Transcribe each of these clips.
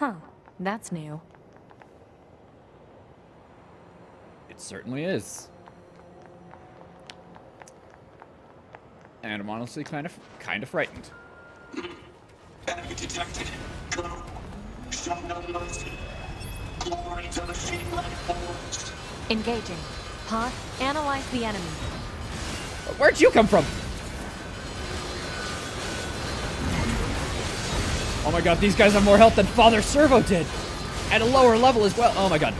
Huh, that's new. It certainly is. And I'm honestly kind of frightened. Enemy detected. Go. Show no mercy. Glory to the sheep-like hordes. Engaging. Huh? Analyze the enemy. Where'd you come from? Oh my god, these guys have more health than Father Servo did. At a lower level as well. Oh my god.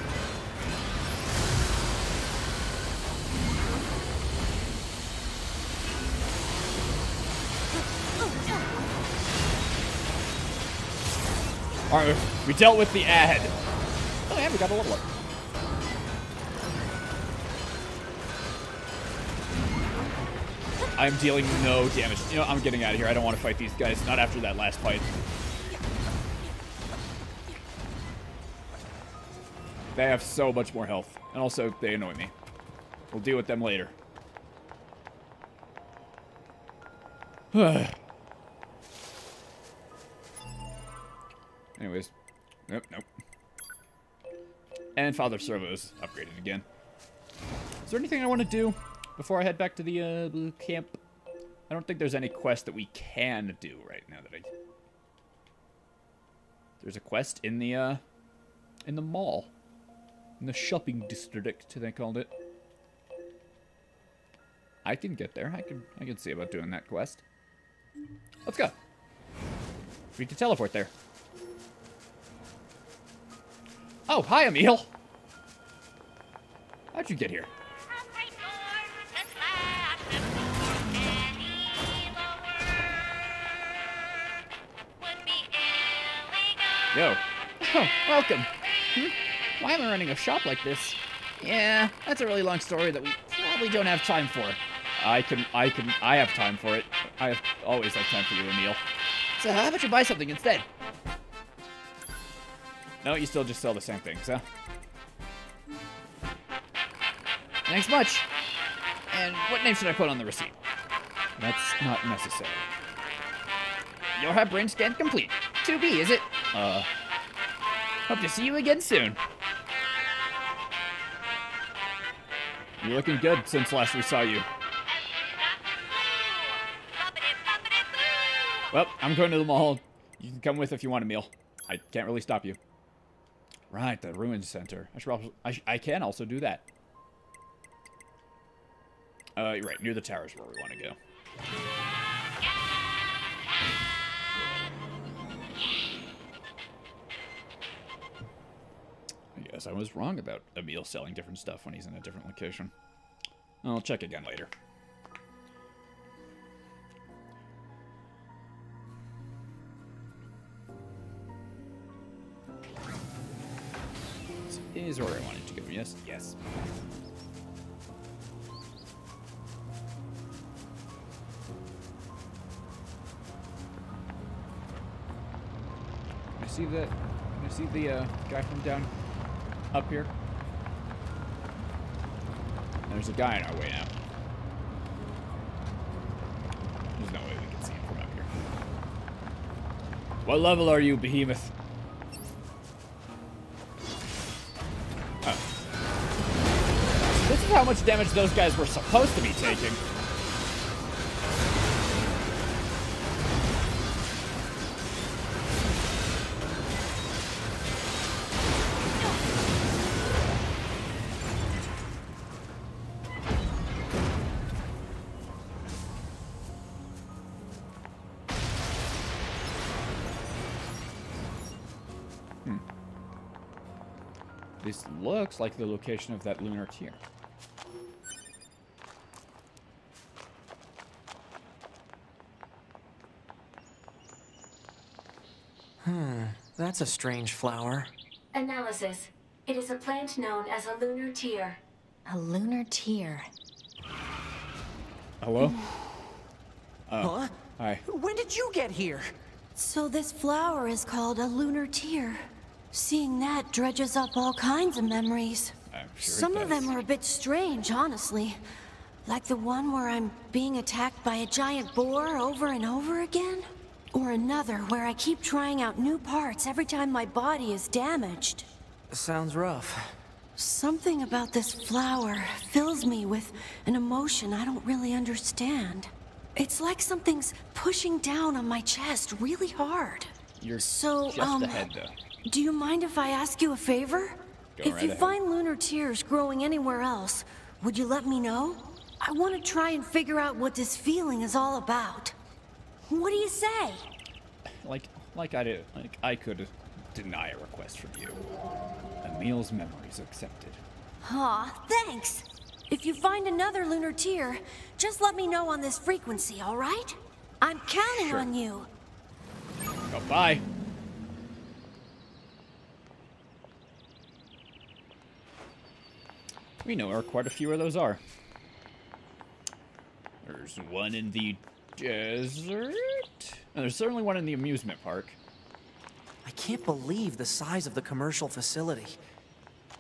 Alright, we dealt with the ad. Oh yeah, we got a level up. I'm dealing no damage. You know, I'm getting out of here. I don't want to fight these guys. Not after that last fight. They have so much more health. And also, they annoy me. We'll deal with them later. Anyways. Nope. And Father Servo's upgraded again. Is there anything I want to do before I head back to the camp? I don't think there's any quest that we can do right now that I... There's a quest in the mall. In the shopping district, they called it. I can get there. I can see about doing that quest. Let's go. We can teleport there. Oh, hi, Emil. How'd you get here? Yo. Oh, welcome. Why am I running a shop like this? Yeah, that's a really long story that we probably don't have time for. I have time for it. Always have time for you, Emil. So how about you buy something instead? No, you still just sell the same things, huh? Thanks much. And what name should I put on the receipt? That's not necessary. You'll have brain scan complete. 2B, is it? Hope to see you again soon. You're looking good since last we saw you. Well, I'm going to the mall. You can come with if you want a meal. I can't really stop you. Right, the Ruins Center. I can also do that. You're right, near the towers where we want to go. I guess I was wrong about Emil selling different stuff when he's in a different location. I'll check again later. This is where I wanted to go. Yes, yes. Can I see that? Can I see the guy from down up here? There's a guy in our way now. There's no way we can see him from up here. What level are you, Behemoth? Oh. This is how much damage those guys were supposed to be taking. This looks like the location of that Lunar tier. That's a strange flower. Analysis. It is a plant known as a lunar tear. A lunar tear. Hello? Huh? Hi. When did you get here? So this flower is called a lunar tear. Seeing that dredges up all kinds of memories. I'm sure Some it of does. them are a bit strange, honestly. Like the one where I'm being attacked by a giant boar over and over again. Or another where I keep trying out new parts every time my body is damaged. Sounds rough. Something about this flower fills me with an emotion I don't really understand. It's like something's pushing down on my chest really hard. You're So, just ahead, though. do you mind if I ask you a favor? Go If right you ahead. find lunar tears growing anywhere else, would you let me know? I want to try and figure out what this feeling is all about. What do you say? Like I could deny a request from you. Emil's memories accepted. Aw, thanks. If you find another lunar tear, just let me know on this frequency, all right? I'm counting Sure. on you. Oh, bye. We know where quite a few of those are. There's one in the desert. And there's certainly one in the amusement park. I can't believe the size of the commercial facility.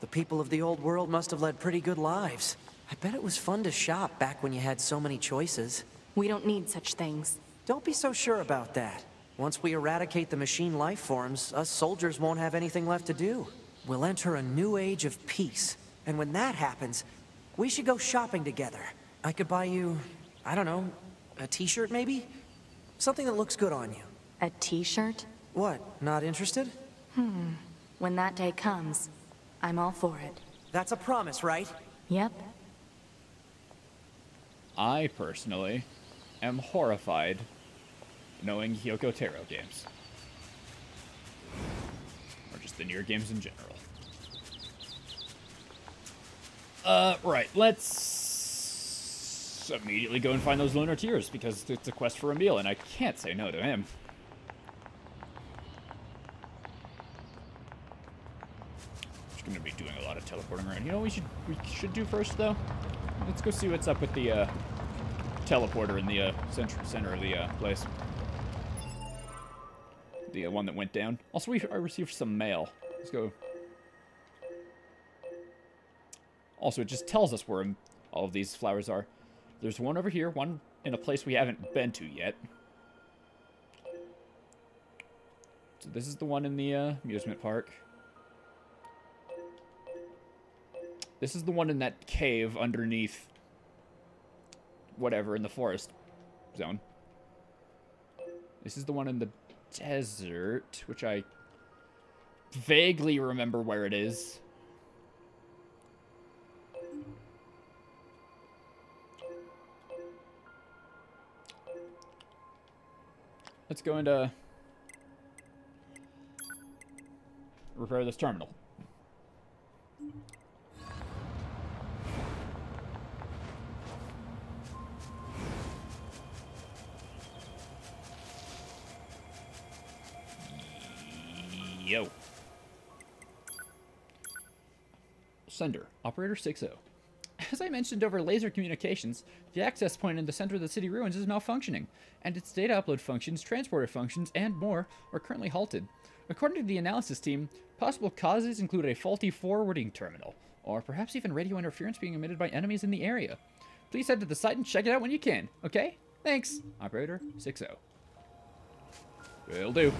The people of the old world must have led pretty good lives. I bet it was fun to shop back when you had so many choices. We don't need such things. Don't be so sure about that. Once we eradicate the machine life forms, us soldiers won't have anything left to do. We'll enter a new age of peace. And when that happens, we should go shopping together. I could buy you, I don't know, a t-shirt maybe? Something that looks good on you. A t-shirt? What, not interested? When that day comes, I'm all for it. That's a promise, right? Yep. I personally am horrified knowing Hyoko Taro games. Or just the Nier games in general. Right, let's immediately go and find those lunar tears, because it's a quest for Emil, and I can't say no to him. Just gonna be doing a lot of teleporting around. You know what we should do first, though? Let's go see what's up with the, teleporter in the, center of the, place. The one that went down. Also, I received some mail. Let's go. Also, it just tells us where all of these flowers are. There's one over here, one in a place we haven't been to yet. So this is the one in the amusement park. This is the one in that cave underneath whatever in the forest zone. This is the one in the desert, which I vaguely remember where it is. Let's go into repair this terminal. Yo. Sender, Operator 6-0. As I mentioned over laser communications, the access point in the center of the city ruins is malfunctioning, and its data upload functions, transporter functions, and more are currently halted. According to the analysis team, possible causes include a faulty forwarding terminal, or perhaps even radio interference being emitted by enemies in the area. Please head to the site and check it out when you can, okay? Thanks, Operator 6-0. Will do.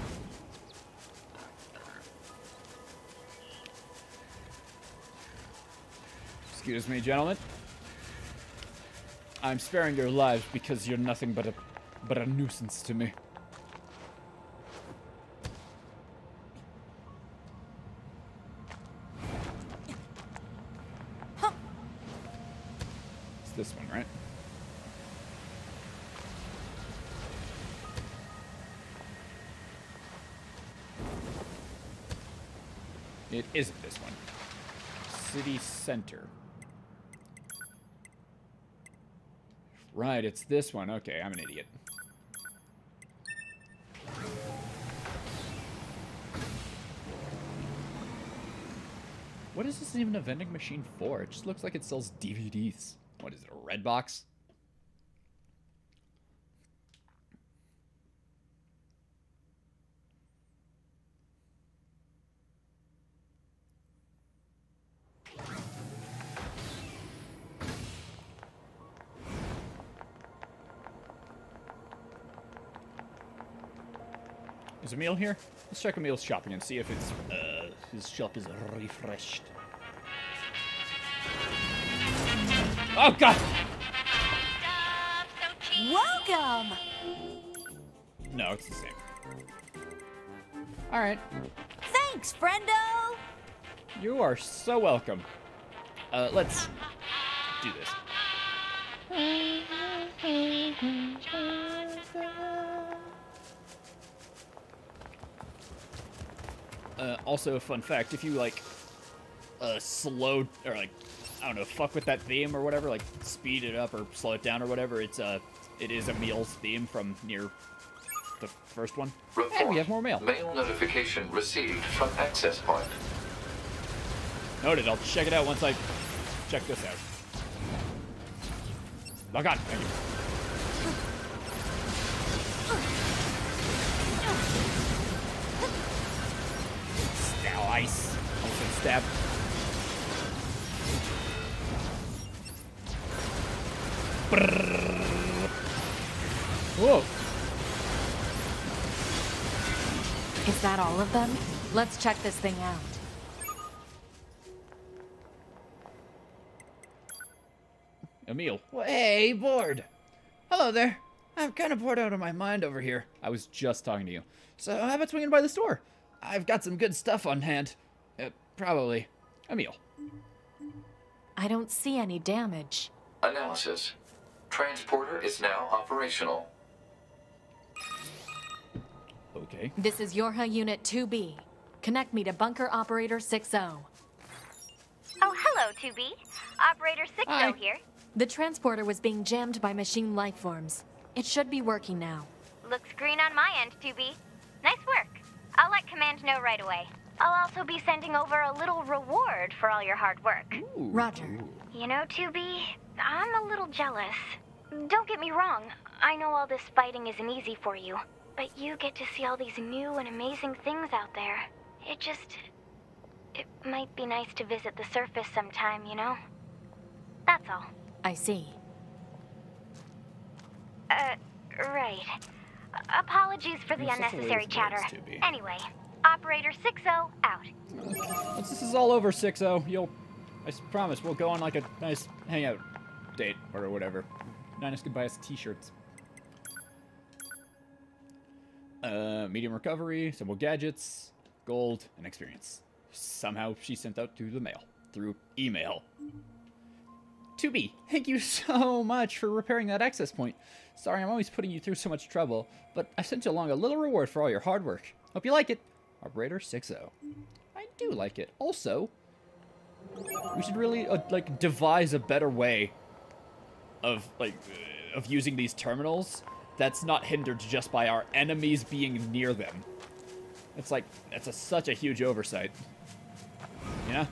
Excuse me, gentlemen. I'm sparing your lives because you're nothing but a nuisance to me. Huh. It's this one, right? It isn't this one. City Center. Right, it's this one. Okay, I'm an idiot. What is this even a vending machine for? It just looks like it sells DVDs. What is it, a red box? There's a meal here? Let's check Emil's shopping and see if it's, his shop is refreshed. Oh, God! Welcome! No, it's the same. Alright. Thanks, friendo! You are so welcome. Let's do this. Also, a fun fact, if you, like, slow, or, like, I don't know, fuck with that theme or whatever, like, speed it up or slow it down or whatever, it is Emil's theme from Nier, the first one. Report. And we have more mail. Mail notification received from access point. Noted, I'll check it out once I check this out. Oh, God, thank you. Now ice. Also stab. Whoa. Is that all of them? Let's check this thing out. Emil. Way bored. Hello there. I'm kind of bored out of my mind over here. I was just talking to you. So how about swinging by the store? I've got some good stuff on hand. Probably. Emil. I don't see any damage. Analysis. Transporter is now operational. Okay. This is Yorha Unit 2B. Connect me to Bunker Operator 60. Oh, hello, 2B. Operator 60 Hi. here. The transporter was being jammed by machine lifeforms. It should be working now. Looks green on my end, 2B. Nice work. I'll let Command know right away. I'll also be sending over a little reward for all your hard work. Ooh. Roger. You know, 2B, I'm a little jealous. Don't get me wrong. I know all this fighting isn't easy for you. But you get to see all these new and amazing things out there. It might be nice to visit the surface sometime, you know? That's all. I see. Right. Apologies for the You're such a unnecessary waste of chatter. words, 2B. Anyway, Operator 60 out. Once this is all over, 60, I promise, we'll go on like a nice hangout date or whatever. Ninus can buy us t-shirts. Medium recovery, some more gadgets, gold, and experience. Somehow she sent out to the mail. Through email. 2B, thank you so much for repairing that access point. Sorry I'm always putting you through so much trouble, but I sent you along a little reward for all your hard work. Hope you like it. Operator 60. I do like it. Also, we should really, like, devise a better way of, like, of using these terminals that's not hindered just by our enemies being near them. It's like, that's such a huge oversight. You know?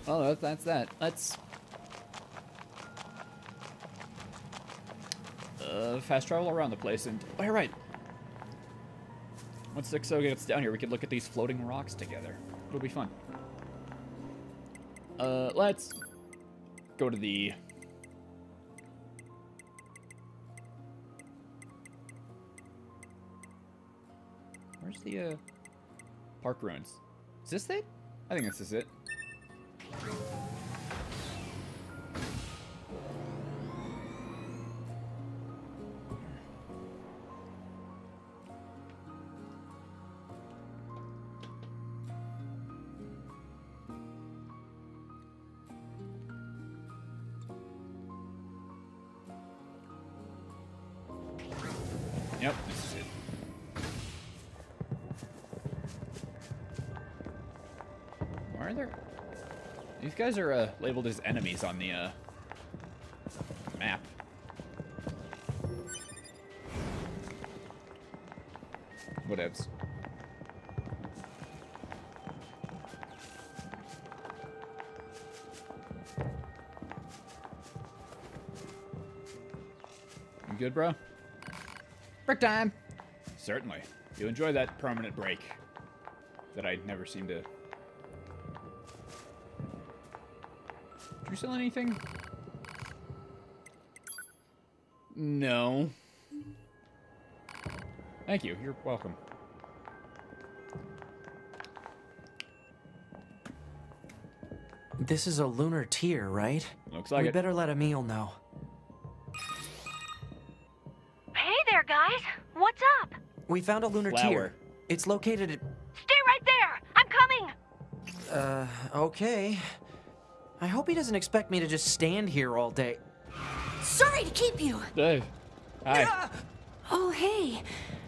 Oh, that's that. Let's... fast travel around the place and... Oh, you're right. Once 60 gets down here, we could look at these floating rocks together. It'll be fun. Let's go to the... Where's the, Park Ruins? Is this it? I think this is it. Yep, this is it. Why are there... These guys are labeled as enemies on the map. Whatevs. You good, bro? Break time! Certainly. You enjoy that permanent break that I never seem to... Did you sell anything? No. Thank you. You're welcome. This is a lunar tier, right? Looks like We it. better let Emil know. Hey there, guys. What's up? We found a lunar Flower. tier. It's located at... Stay right there. I'm coming. Okay. I hope he doesn't expect me to just stand here all day. Sorry to keep you. Hey. Hi. Oh, hey.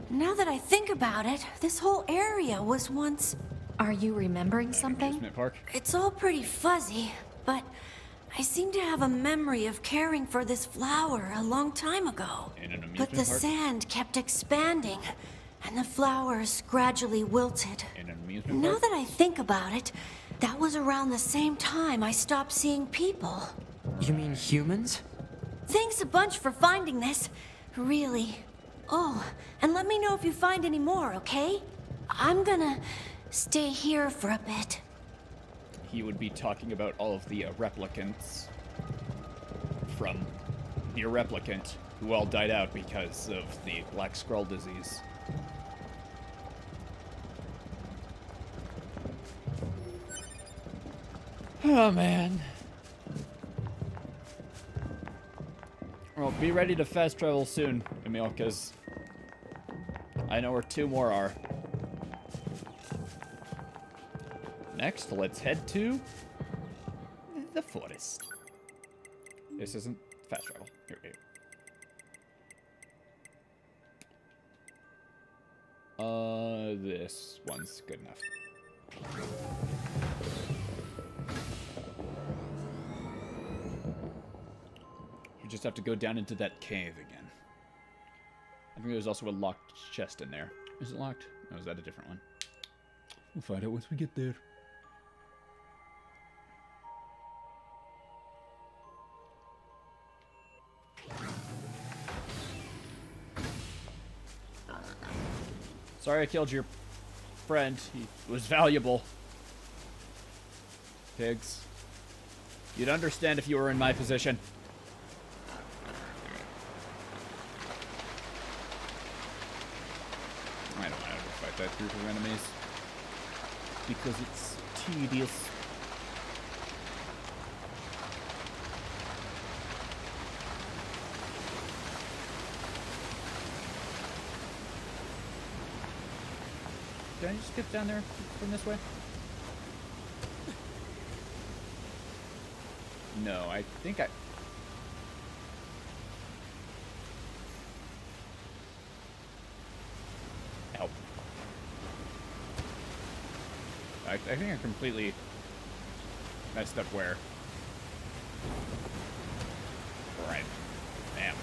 Now that I think about it, this whole area was once... Are you remembering something? Amusement park. It's all pretty fuzzy, but I seem to have a memory of caring for this flower a long time ago. In an amusement But the park? sand kept expanding, and the flowers gradually wilted. In an amusement Now park. that I think about it, that was around the same time I stopped seeing people. You mean humans? Thanks a bunch for finding this. Really. Oh, and let me know if you find any more, okay? I'm gonna stay here for a bit. He would be talking about all of the replicants from Nier Replicant who all died out because of the Black Scroll disease. Oh, man. Well, be ready to fast travel soon, Emil, because I know where 2 more are. Next, let's head to the forest. This isn't fast travel. Here we go. This one's good enough. We just have to go down into that cave again. I think there's also a locked chest in there. Is it locked? No, is that a different one? We'll find out once we get there. Sorry I killed your friend. He was valuable. Pigs. You'd understand if you were in my position. I don't want to fight that group of enemies. Because it's tedious. Did I just skip down there from this way? No, I think I... Help. I think I completely messed up where. Right. Damn.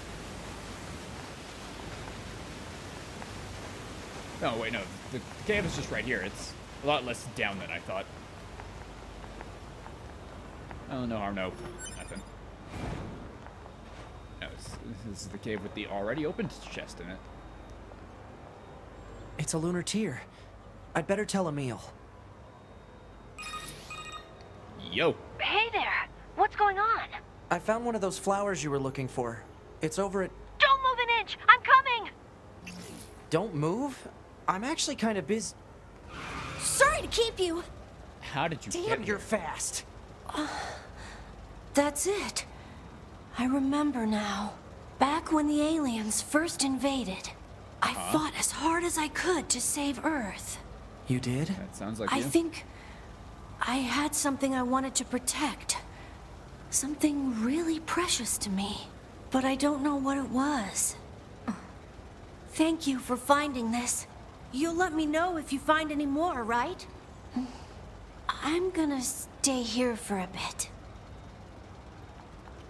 No, wait, no. The cave is just right here. It's a lot less down than I thought. Oh, no harm, no. Nothing. No, this is the cave with the already opened chest in it. It's a lunar tier. I'd better tell Emil. Yo. Hey there. What's going on? I found one of those flowers you were looking for. It's over at... Don't move an inch. I'm coming. Don't move? I'm actually kind of busy. Sorry to keep you. How did you Damn, get you're here? fast. That's it. I remember now. Back when the aliens first invaded, I fought as hard as I could to save Earth. You did? That sounds like I you. think I had something I wanted to protect. Something really precious to me. But I don't know what it was. Thank you for finding this. You'll let me know if you find any more, right? I'm gonna stay here for a bit.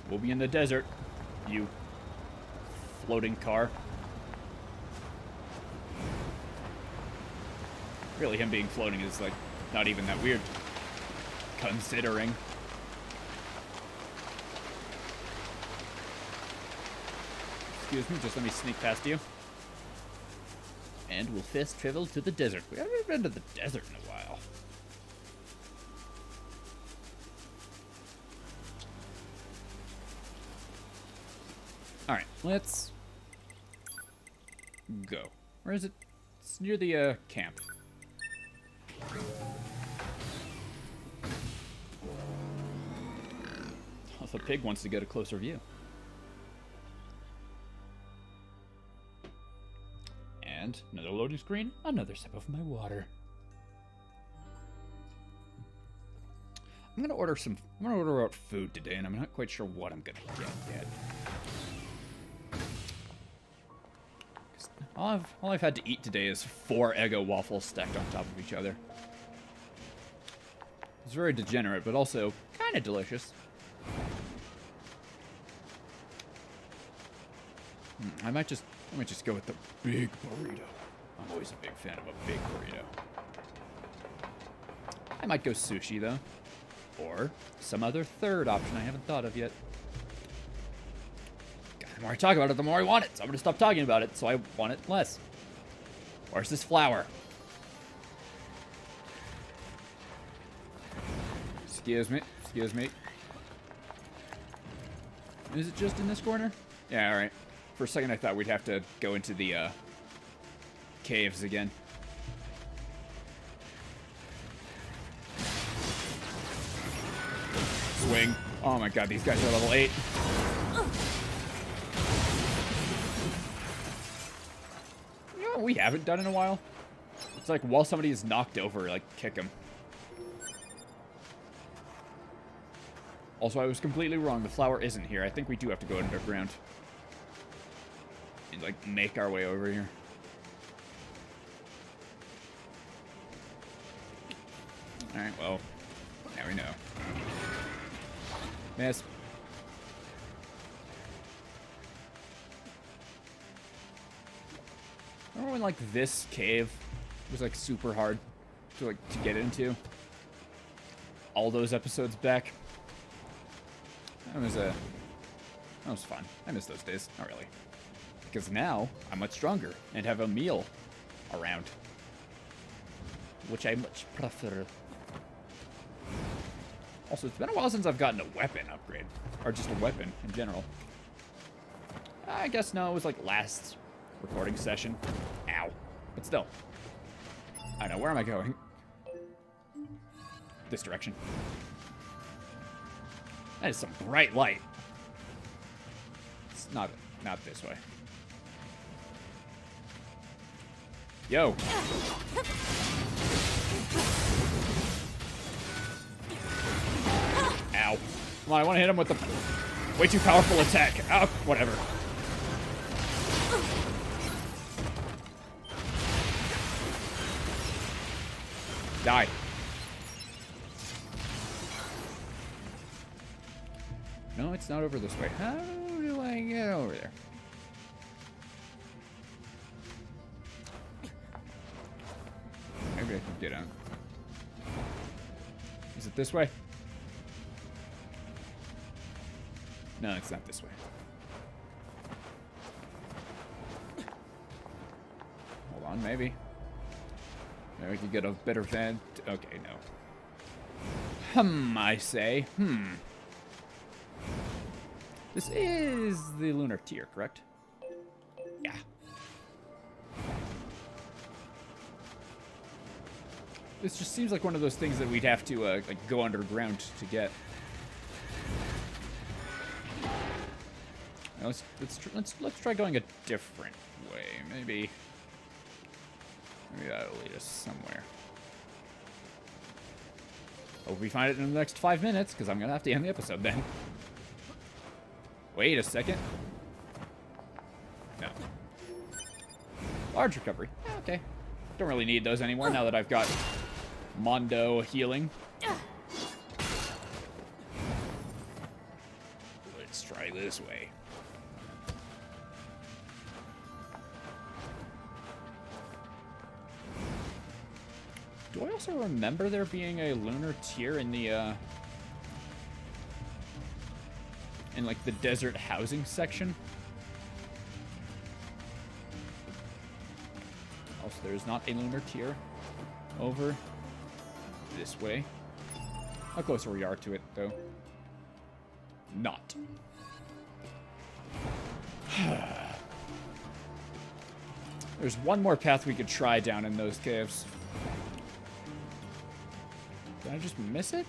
We'll be in the desert, you floating car. Really, him being floating is, like, not even that weird. Considering. Excuse me, just let me sneak past you. And we'll fast travel to the desert. We haven't been to the desert in a while. Alright, let's go. Where is it? It's near the camp. Oh, the pig wants to get a closer view. And another loading screen, another sip of my water. I'm gonna order out food today, and I'm not quite sure what I'm gonna get yet. All I've had to eat today is 4 Eggo waffles stacked on top of each other. It's very degenerate, but also kind of delicious. I might just go with the big burrito. I'm always a big fan of a big burrito. I might go sushi though, or some other third option I haven't thought of yet. The more I talk about it, the more I want it. So I'm going to stop talking about it, so I want it less. Where's this flower? Excuse me. Excuse me. Is it just in this corner? Yeah, alright. For a second I thought we'd have to go into the caves again. Swing. Oh my god, these guys are level 8. We haven't done in a while. It's like while somebody is knocked over, like kick them. Also, I was completely wrong. The flower isn't here. I think we do have to go underground and like make our way over here. All right. Well, now we know. Miss. Remember when, like, this cave was, like, super hard to get into? All those episodes back? That was fun. I miss those days. Not really. Because now, I'm much stronger and have a meal around. Which I much prefer. Also, it's been a while since I've gotten a weapon upgrade. Or just a weapon, in general. I guess no, it was, like, last recording session. Ow. But still. I don't know. Where am I going? This direction. That is some bright light. It's not this way. Yo. Ow. Come on, I want to hit him with the way too powerful attack. Oh, whatever. Die. No, it's not over this way. How do I get over there? Maybe I can get out. Is it this way? No, it's not this way. Hold on, maybe. Maybe we could get a better vent. Okay, no. I say. This is the Lunar tier, correct? Yeah. This just seems like one of those things that we'd have to like go underground to get. Now let's try going a different way. Maybe that'll lead us somewhere. Hope we find it in the next 5 minutes, because I'm gonna have to end the episode then. Wait a second. No. Large recovery. Okay. Don't really need those anymore now that I've got Mondo healing. Let's try this way. Do I also remember there being a Lunar tier in the, in, like, the desert housing section? Also, there's not a Lunar tier over this way. How closer we are to it, though? Not. There's one more path we could try down in those caves. Did I just miss it?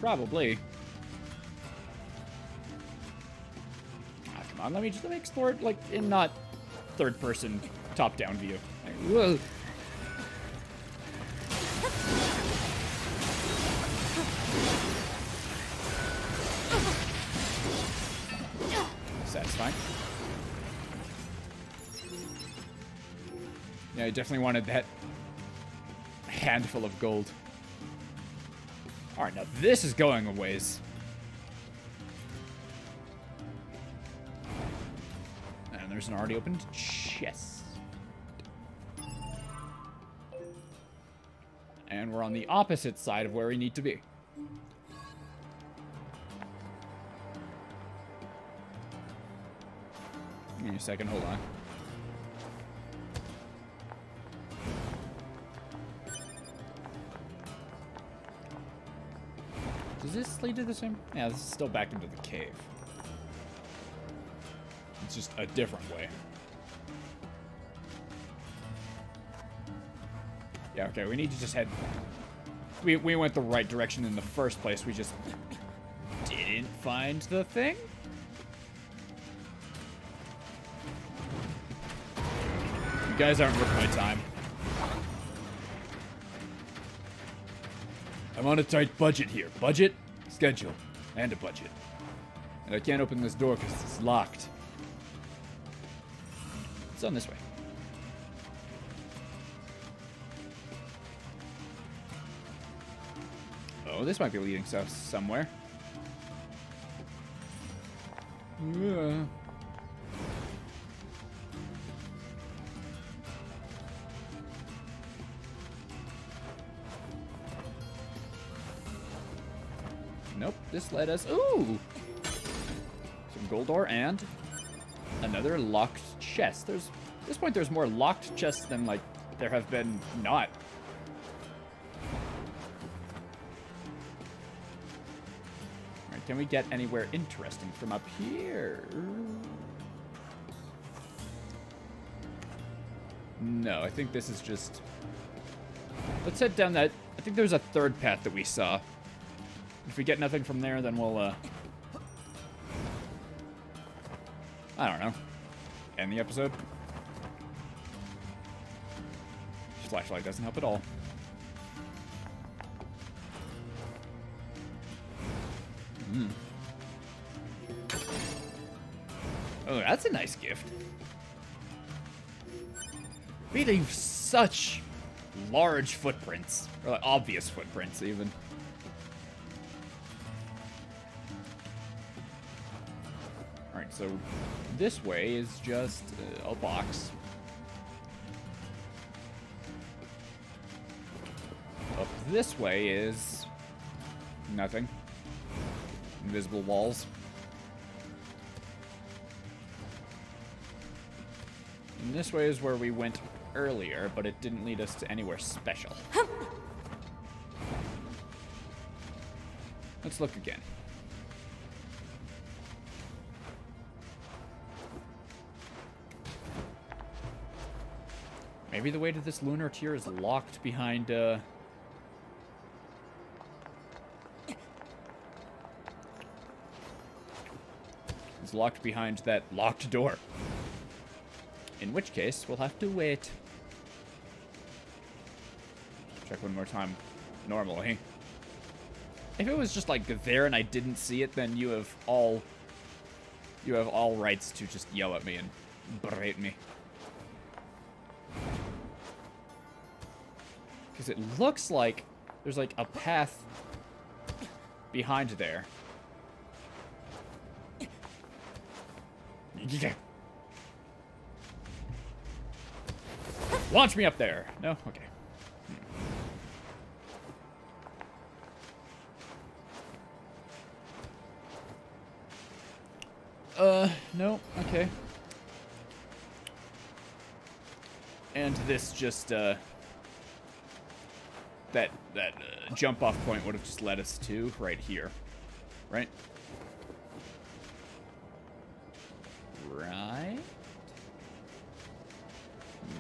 Probably. Ah, come on, let me explore it, like, in not third-person, top-down view. Like, whoa. Satisfying. Yeah, I definitely wanted that handful of gold. Alright, now this is going a ways. And there's an already opened chest. And we're on the opposite side of where we need to be. Give me a second, hold on. Does this lead to the same? Yeah, this is still back into the cave. It's just a different way. Yeah, okay, we need to just head... We went the right direction in the first place, we just didn't find the thing? You guys aren't worth my time. I'm on a tight budget here. Budget, schedule, and a budget. And I can't open this door because it's locked. It's on this way. Oh, this might be leading us somewhere. Yeah. Nope, this led us... Ooh! Some gold ore and another locked chest. At this point, there's more locked chests than, like, there have been not. Alright, can we get anywhere interesting from up here? No, I think this is just... Let's head down that... I think there's a third path that we saw. If we get nothing from there, then we'll, I don't know. End the episode. Flashlight doesn't help at all. Oh, that's a nice gift. We leave such large footprints. Or like obvious footprints, even. Alright, so this way is just a box. Up this way is nothing. Invisible walls. And this way is where we went earlier, but it didn't lead us to anywhere special. Let's look again. Maybe the way to this lunar tier is locked behind, It's locked behind that locked door. In which case, we'll have to wait. Check one more time. Normally. If it was just, like, there and I didn't see it, then you have all rights to just yell at me and berate me. Because it looks like there's, like, a path behind there. Yeah. Launch me up there. No? Okay. No. Okay. And this just, that jump off point would have just led us to right here. Right? Right?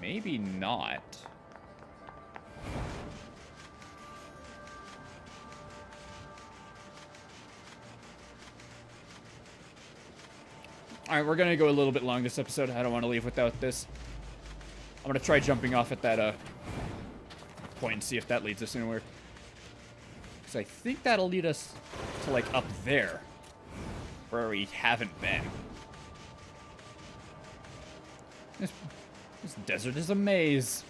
maybe not. Alright, we're gonna go a little bit long this episode. I don't want to leave without this. I'm gonna try jumping off at that point and see if that leads us anywhere. Because I think that'll lead us to, like, up there. Where we haven't been. This desert is a maze.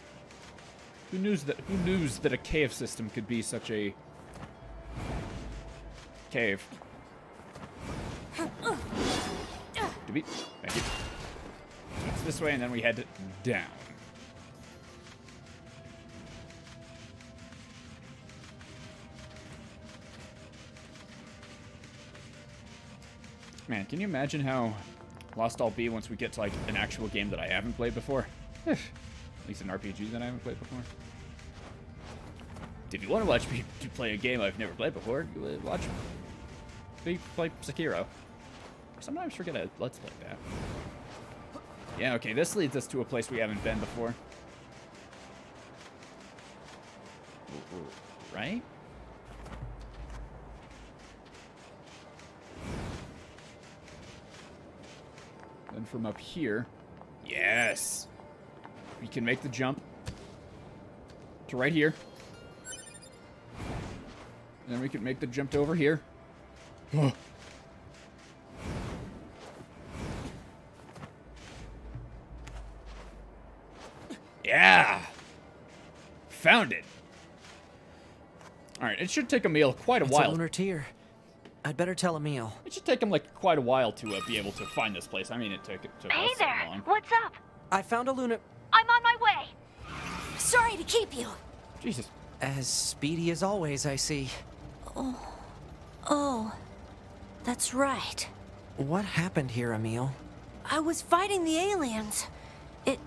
Who knew that a cave system could be such a cave? Thank you. So it's this way, and then we head down. Man, can you imagine how lost I'll be once we get to, like, an actual game that I haven't played before? At least an RPG that I haven't played before. If you want to watch me play a game I've never played before, watch me play Sekiro. Sometimes forget to let's play that. Yeah, okay, this leads us to a place we haven't been before. Right? Then from up here, yes! We can make the jump to right here. And then we can make the jump to over here. Yeah! Found it. Alright, it should take Emil quite a while. It's a lunar tier. I'd better tell Emil. It should take him, like, quite a while to be able to find this place. I mean, it took Hey us so there! long. What's up? I found a lunar... I'm on my way! Sorry to keep you. Jesus. As speedy as always, I see. Oh, that's right. What happened here, Emil? I was fighting the aliens. It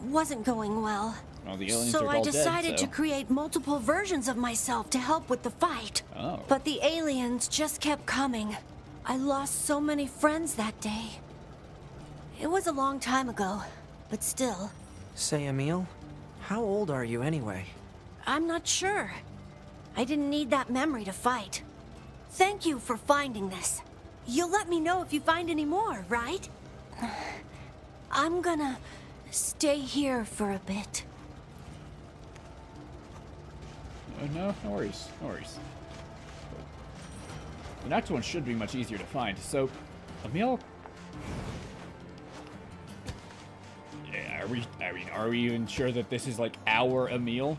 wasn't going well. Well, the aliens So are I all decided dead, so. to create multiple versions of myself to help with the fight. Oh. But the aliens just kept coming. I lost so many friends that day. It was a long time ago, but still. Say, Emil, how old are you anyway? I'm not sure. I didn't need that memory to fight. Thank you for finding this. You'll let me know if you find any more, right? I'm gonna stay here for a bit. No worries. No worries. The next one should be much easier to find. So, Emil... Yeah, are we even sure that this is, like, our Emil?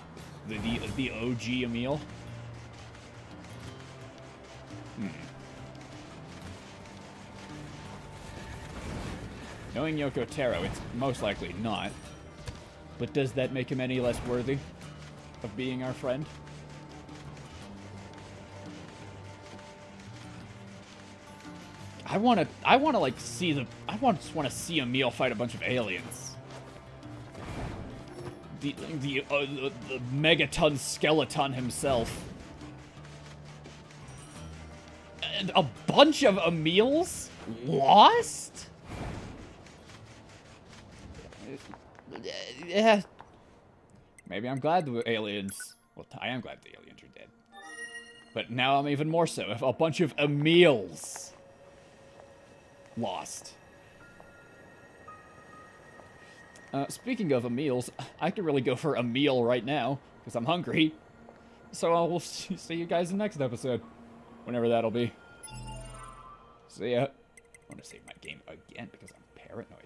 The OG Emil? Knowing Yoko Taro, it's most likely not. But does that make him any less worthy of being our friend? I wanna like see I just wanna see Emil fight a bunch of aliens. The megaton skeleton himself. And a bunch of Emils lost? Yeah. Maybe I'm glad the aliens... Well, I am glad the aliens are dead. But now I'm even more so. If a bunch of Emils lost. Speaking of Emils, I could really go for a meal right now, because I'm hungry. So I will see you guys in the next episode. Whenever that'll be. See ya. I want to save my game again, because I'm paranoid.